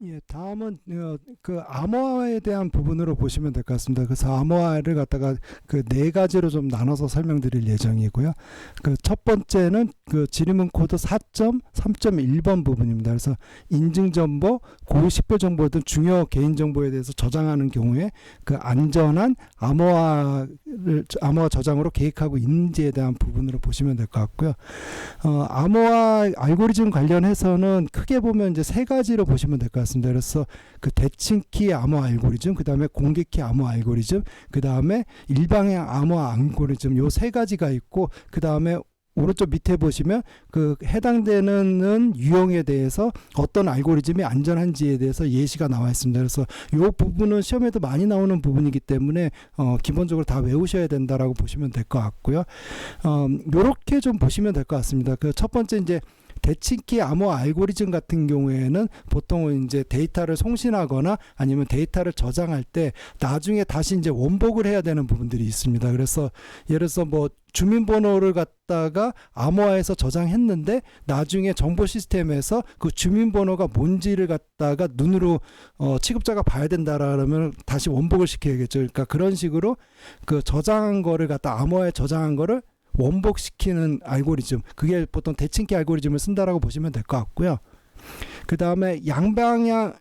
예, 다음은 그 암호화에 대한 부분으로 보시면 될 것 같습니다. 그래서 암호화를 갖다가 그 네 가지로 좀 나눠서 설명드릴 예정이고요. 그 첫 번째는 그 지리문 코드 4.3.1번 부분입니다. 그래서 인증 정보, 고유 식별 정보 등 중요 개인 정보에 대해서 저장하는 경우에 그 안전한 암호화 저장으로 계획하고 있는지에 대한 부분으로 보시면 될 것 같고요. 암호화 알고리즘 관련해서는 크게 보면 이제 세 가지로 보시면 될 것 같습니다. 그래서 그 대칭키 암호 알고리즘, 그 다음에 공개키 암호 알고리즘, 그 다음에 일방향 암호 알고리즘, 요 세 가지가 있고, 그 다음에 오른쪽 밑에 보시면 그 해당되는 유형에 대해서 어떤 알고리즘이 안전한지에 대해서 예시가 나와 있습니다. 그래서 이 부분은 시험에도 많이 나오는 부분이기 때문에 기본적으로 다 외우셔야 된다라고 보시면 될 것 같고요. 요렇게 좀 보시면 될 것 같습니다. 그 첫 번째 이제 대칭키 암호 알고리즘 같은 경우에는 보통은 이제 데이터를 송신하거나 아니면 데이터를 저장할 때 나중에 다시 이제 원복을 해야 되는 부분들이 있습니다. 그래서 예를 들어서 뭐 주민번호를 갖다가 암호화해서 저장했는데 나중에 정보 시스템에서 그 주민번호가 뭔지를 갖다가 눈으로 취급자가 봐야 된다라면 다시 원복을 시켜야겠죠. 그러니까 그런 식으로 그 저장한 거를 갖다 암호화에 저장한 거를 원복시키는 알고리즘, 그게 보통 대칭키 알고리즘을 쓴다라고 보시면 될 것 같고요. 그 다음에 양방향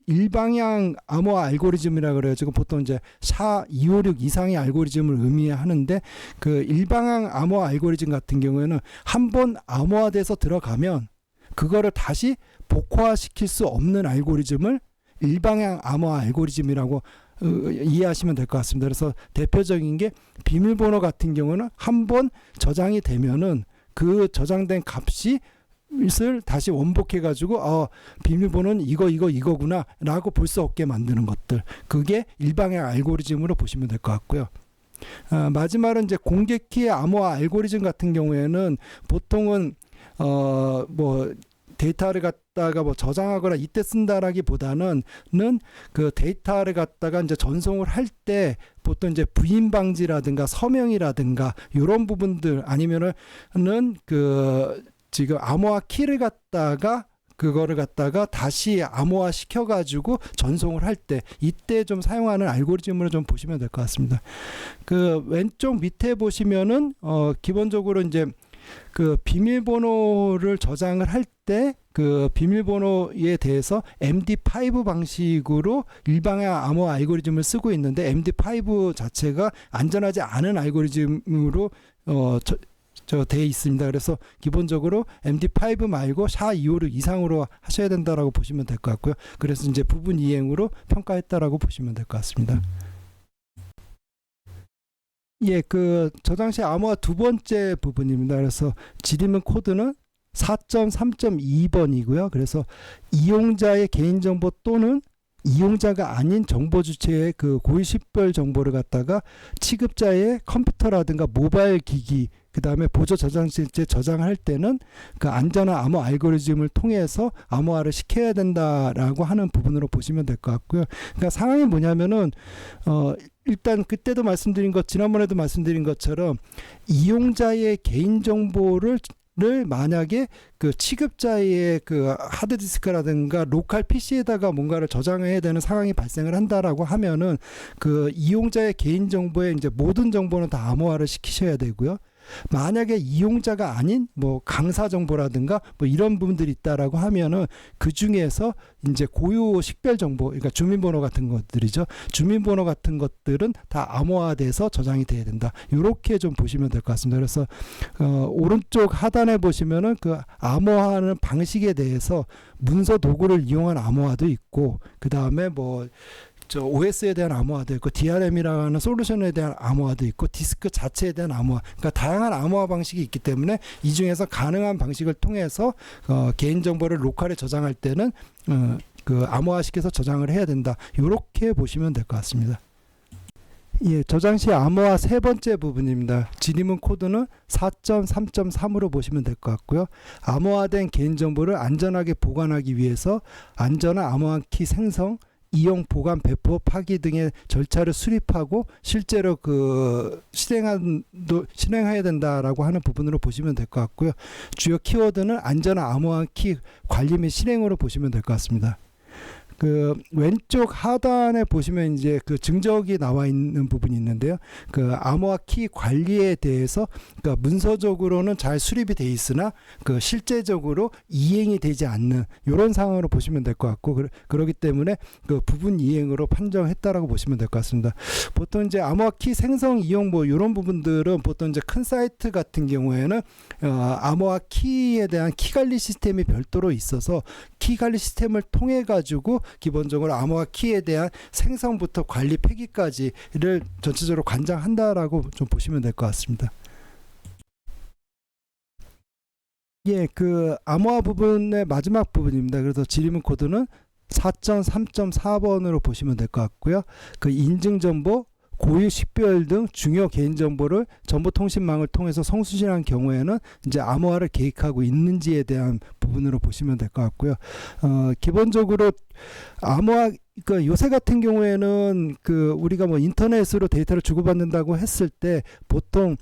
일방향 암호화 알고리즘이라 그래가지고 보통 이제 SHA-256 이상의 알고리즘을 의미하는데, 그 일방향 암호화 알고리즘 같은 경우에는 한번 암호화돼서 들어가면 그거를 다시 복호화시킬 수 없는 알고리즘을 일방향 암호화 알고리즘이라고 이해하시면 될 것 같습니다. 그래서 대표적인 게 비밀번호 같은 경우는 한번 저장이 되면은 그 저장된 값이 을 다시 원복해 가지고 비밀번호는 이거구나 라고 볼 수 없게 만드는 것들, 그게 일방향 알고리즘으로 보시면 될 것 같고요. 마지막은 이제 공개키의 암호화 알고리즘 같은 경우에는 보통은 뭐 데이터를 갖다가 뭐 저장하거나 이때 쓴다라기보다는 그 데이터를 갖다가 이제 전송을 할 때 보통 이제 부인 방지라든가 서명이라든가 이런 부분들, 아니면은 그 지금 암호화 키를 갖다가 그거를 갖다가 다시 암호화 시켜가지고 전송을 할 때, 이때 좀 사용하는 알고리즘으로 좀 보시면 될 것 같습니다. 그 왼쪽 밑에 보시면은 기본적으로 이제 그 비밀번호를 저장을 할 때 그 비밀번호에 대해서 MD5 방식으로 일방향 암호화 알고리즘을 쓰고 있는데, MD5 자체가 안전하지 않은 알고리즘으로 되어 있습니다. 그래서 기본적으로 MD5 말고 SHA-256 이상으로 하셔야 된다라고 보시면 될 것 같고요. 그래서 이제 부분 이행으로 평가했다라고 보시면 될 것 같습니다. 예, 그 저장 시 암호화 두 번째 부분입니다. 그래서 지리문 코드는 4.3.2번이고요. 그래서 이용자의 개인정보 또는 이용자가 아닌 정보 주체의 그 고유식별 정보를 갖다가 취급자의 컴퓨터라든가 모바일 기기, 그 다음에 보조 저장실에 저장할 때는 그 안전한 암호 알고리즘을 통해서 암호화를 시켜야 된다라고 하는 부분으로 보시면 될 것 같고요. 그러니까 상황이 뭐냐면은 일단 그때도 말씀드린 것, 지난번에도 말씀드린 것처럼 이용자의 개인정보를 만약에 그 취급자의 그 하드디스크라든가 로컬 PC에다가 뭔가를 저장해야 되는 상황이 발생을 한다라고 하면은 그 이용자의 개인정보의 이제 모든 정보는 다 암호화를 시키셔야 되고요. 만약에 이용자가 아닌 뭐 강사 정보라든가 뭐 이런 부분들이 있다라고 하면은 그 중에서 이제 고유 식별 정보, 그러니까 주민번호 같은 것들이죠. 주민번호 같은 것들은 다 암호화돼서 저장이 돼야 된다. 이렇게 좀 보시면 될 것 같습니다. 그래서 오른쪽 하단에 보시면은 그 암호화하는 방식에 대해서 문서 도구를 이용한 암호화도 있고, 그 다음에 뭐 OS에 대한 암호화도 있고, DRM이라고 하는 솔루션에 대한 암호화도 있고, 디스크 자체에 대한 암호화, 그러니까 다양한 암호화 방식이 있기 때문에 이 중에서 가능한 방식을 통해서 개인정보를 로컬에 저장할 때는 그 암호화시켜서 저장을 해야 된다. 이렇게 보시면 될 것 같습니다. 예, 저장 시 암호화 세 번째 부분입니다. 지리문 코드는 4.3.3으로 보시면 될 것 같고요. 암호화된 개인정보를 안전하게 보관하기 위해서 안전한 암호화 키 생성, 이용, 보관, 배포, 파기 등의 절차를 수립하고 실제로 그 실행해야 된다라고 하는 부분으로 보시면 될 것 같고요. 주요 키워드는 안전한 암호화 키 관리 및 실행으로 보시면 될 것 같습니다. 그 왼쪽 하단에 보시면 이제 그 증적이 나와 있는 부분이 있는데요. 그 암호화 키 관리에 대해서 그러니까 문서적으로는 잘 수립이 돼 있으나 그 실제적으로 이행이 되지 않는 이런 상황으로 보시면 될 것 같고, 그렇기 때문에 그 부분 이행으로 판정했다라고 보시면 될 것 같습니다. 보통 이제 암호화 키 생성 이용 뭐 이런 부분들은 보통 이제 큰 사이트 같은 경우에는 암호화 키에 대한 키 관리 시스템이 별도로 있어서 키 관리 시스템을 통해 가지고 기본적으로 암호화 키에 대한 생성부터 관리 폐기까지를 전체적으로 관장한다라고 좀 보시면 될 것 같습니다. 예, 그 암호화 부분의 마지막 부분입니다. 그래서 지리문 코드는 4.3.4번으로 보시면 될 것 같고요. 그 인증 정보, 고유 식별 등 중요 개인 정보를 정보통신망을 통해서 송수신한 경우에는 이제 암호화를 계획하고 있는지에 대한 부분으로 보시면 될 것 같고요. 기본적으로 암호화 그 요새 같은 경우에는 그 우리가 뭐 인터넷으로 데이터를 주고받는다고 했을 때 보통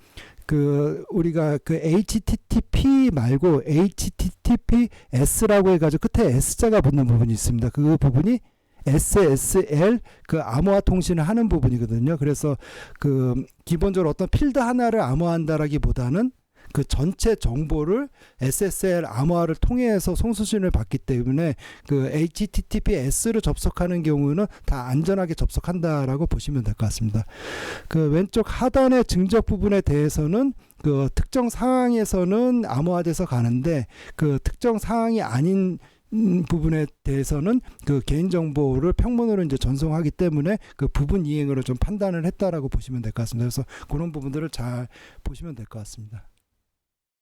그 우리가 그 HTTP 말고 HTTPS라고 해가지고 끝에 S자가 붙는 부분이 있습니다. 그 부분이 SSL 그 암호화 통신을 하는 부분이거든요. 그래서 그 기본적으로 어떤 필드 하나를 암호화한다라기보다는 그 전체 정보를 SSL 암호화를 통해서 송수신을 받기 때문에 그 HTTPS로 접속하는 경우는 다 안전하게 접속한다라고 보시면 될 것 같습니다. 그 왼쪽 하단의 증적 부분에 대해서는 그 특정 상황에서는 암호화돼서 가는데 그 특정 상황이 아닌 부분에 대해서는 그 개인정보를 평문으로 이제 전송하기 때문에 그 부분 이행으로 좀 판단을 했다라고 보시면 될 것 같습니다. 그래서 그런 부분들을 잘 보시면 될 것 같습니다.